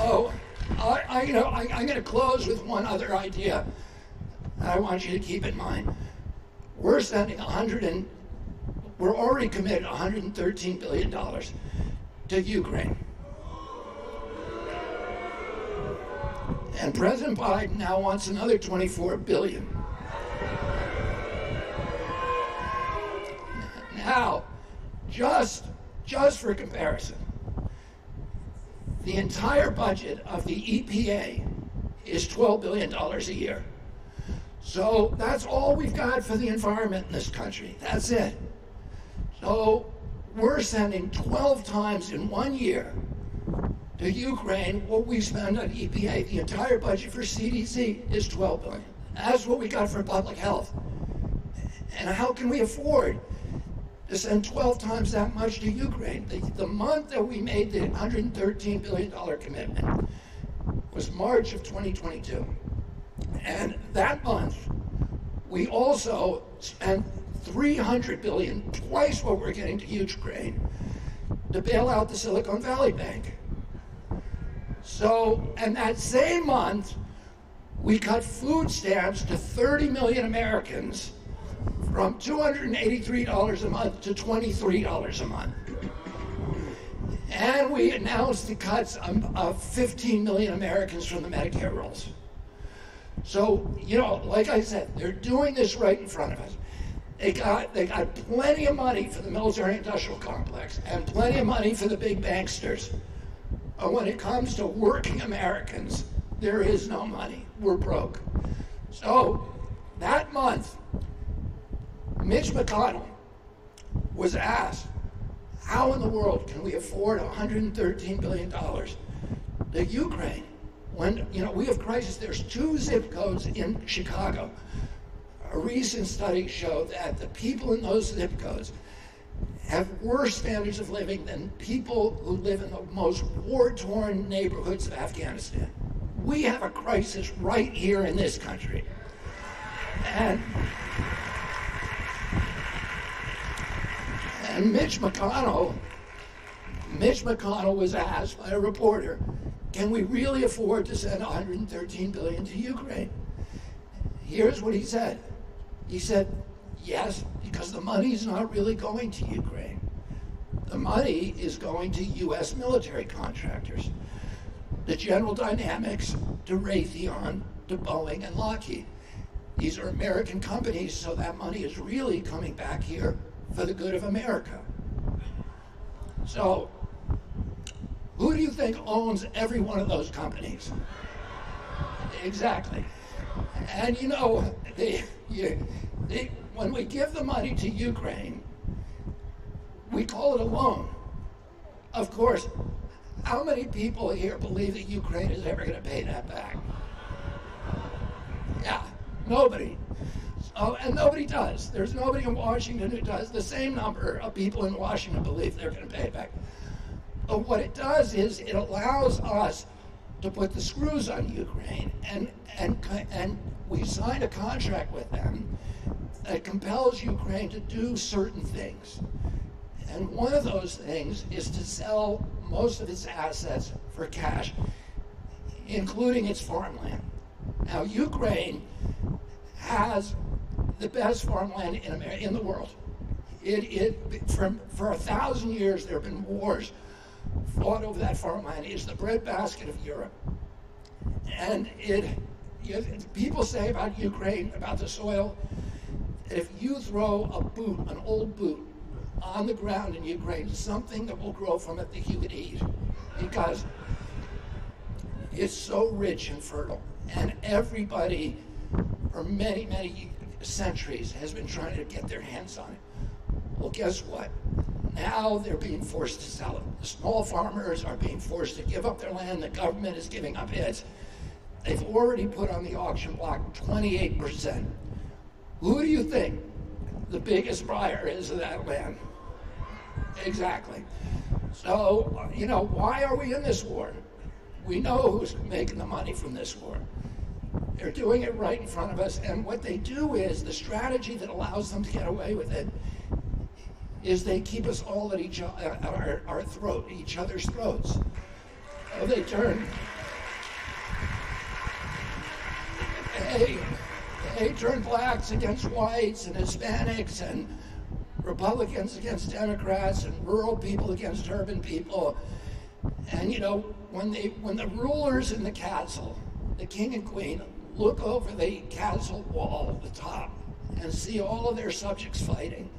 So, I'm going to close with one other idea I want you to keep in mind. We're sending we're already committed $113 billion to Ukraine. And President Biden now wants another $24 billion. Now, just for comparison, the entire budget of the EPA is $12 billion a year. So that's all we've got for the environment in this country. That's it. So we're sending 12 times in 1 year to Ukraine what we spend on EPA. The entire budget for CDC is $12 billion. That's what we got for public health. And how can we afford to send 12 times that much to Ukraine? The month that we made the $113 billion commitment was March of 2022. And that month, we also spent $300 billion, twice what we're getting to Ukraine, to bail out the Silicon Valley Bank. So, and that same month, we cut food stamps to 30 million Americans from $283 a month to $23 a month. And we announced the cuts of 15 million Americans from the Medicare rolls. So, like I said, they're doing this right in front of us. They got plenty of money for the military-industrial complex and plenty of money for the big banksters. But when it comes to working Americans, there is no money. We're broke. So that month, Mitch McConnell was asked, how in the world can we afford $113 billion to Ukraine when we have crisis? There's 2 zip codes in Chicago. A recent study showed that the people in those zip codes have worse standards of living than people who live in the most war-torn neighborhoods of Afghanistan. We have a crisis right here in this country. And Mitch McConnell was asked by a reporter, can we really afford to send $113 billion to Ukraine? Here's what he said. He said, yes, because the money's not really going to Ukraine. The money is going to U.S. military contractors, to General Dynamics, to Raytheon, to Boeing and Lockheed. These are American companies, so that money is really coming back here for the good of America. So, who do you think owns every one of those companies? Exactly. And when we give the money to Ukraine, we call it a loan. Of course, how many people here believe that Ukraine is ever going to pay that back? Yeah, nobody. And nobody does. There's nobody in Washington who does. The same number of people in Washington believe they're going to pay it back. But what it does is it allows us to put the screws on Ukraine, and we signed a contract with them that compels Ukraine to do certain things. And one of those things is to sell most of its assets for cash, including its farmland. Now, Ukraine has the best farmland in the world. For 1,000 years, there have been wars fought over that farmland. It's the breadbasket of Europe. And people say about Ukraine, about the soil, that if you throw a boot, an old boot, on the ground in Ukraine, something that will grow from it that you could eat, because it's so rich and fertile. And everybody, for many, many centuries, has been trying to get their hands on it. Well, guess what? Now they're being forced to sell it. The small farmers are being forced to give up their land. The government is giving up its. They've already put on the auction block 28%. Who do you think the biggest buyer is of that land? Exactly. So, why are we in this war? We know who's making the money from this war. They're doing it right in front of us, and what they do is, the strategy that allows them to get away with it is they keep us all at each other's throats. So they turn they turn blacks against whites and Hispanics and Republicans against Democrats and rural people against urban people. And you know, when the rulers in the castle, the king and queen, look over the castle wall, the top, and see all of their subjects fighting,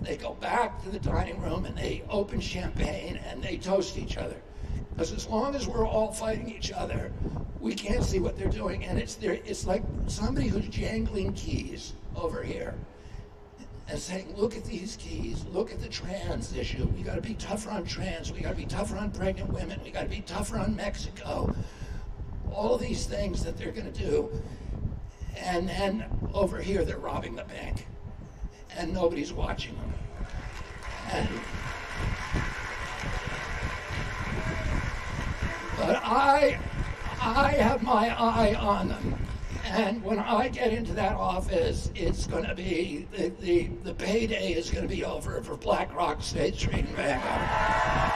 they go back to the dining room and they open champagne and they toast each other. Because as long as we're all fighting each other, we can't see what they're doing. And it's like somebody who's jangling keys over here and saying, look at these keys, look at the trans issue. We gotta be tougher on trans, we gotta be tougher on pregnant women, we gotta be tougher on Mexico. All of these things that they're gonna do. And then over here, they're robbing the bank. And nobody's watching them. But I have my eye on them. And when I get into that office, it's going to be, the payday is going to be over for Blackrock, State Street, and Vanguard.